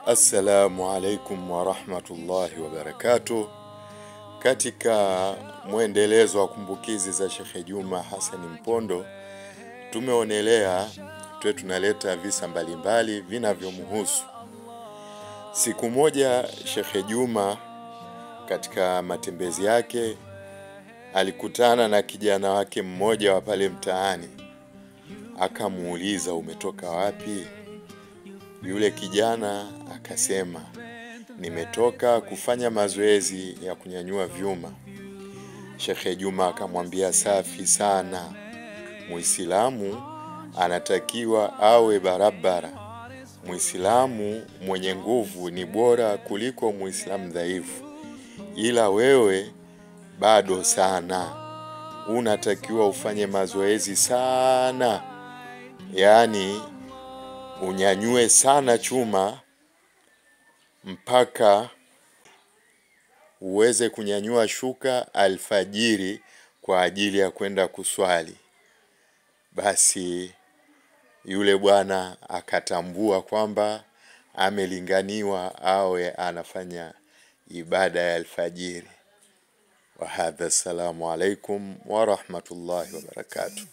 Assalamu alaikum wa rahmatullahi wa barakatuh. Katika mwendelezo wa kumbukizi za Sheikh Juma Hassan Mpondo, tumeonelea tunaleta visa mbalimbali vinavyomhusu. Siku moja Sheikh Juma katika matembezi yake alikutana na kijana wake mmoja wa pale mtaani. Akamuuliza, umetoka wapi? Yule kijana akasema, nimetoka kufanya mazoezi ya kunyanyua vyuma. Sheikh Juma akamwambia, safi sana. Muislamu anatakiwa awe barabara. Muislamu mwenye nguvu ni bora kuliko Muislamu dhaifu. Ila wewe bado sana. Unatakiwa ufanye mazoezi sana. Yaani unyanyue sana chuma mpaka uweze kunyanyua shuka alfajiri kwa ajili ya kwenda kuswali. Basi yule bwana akatambua kwamba amelinganiwa awe anafanya ibada ya alfajiri. Wa hadha, assalamu alaikum wa rahmatullahi wa barakatuh.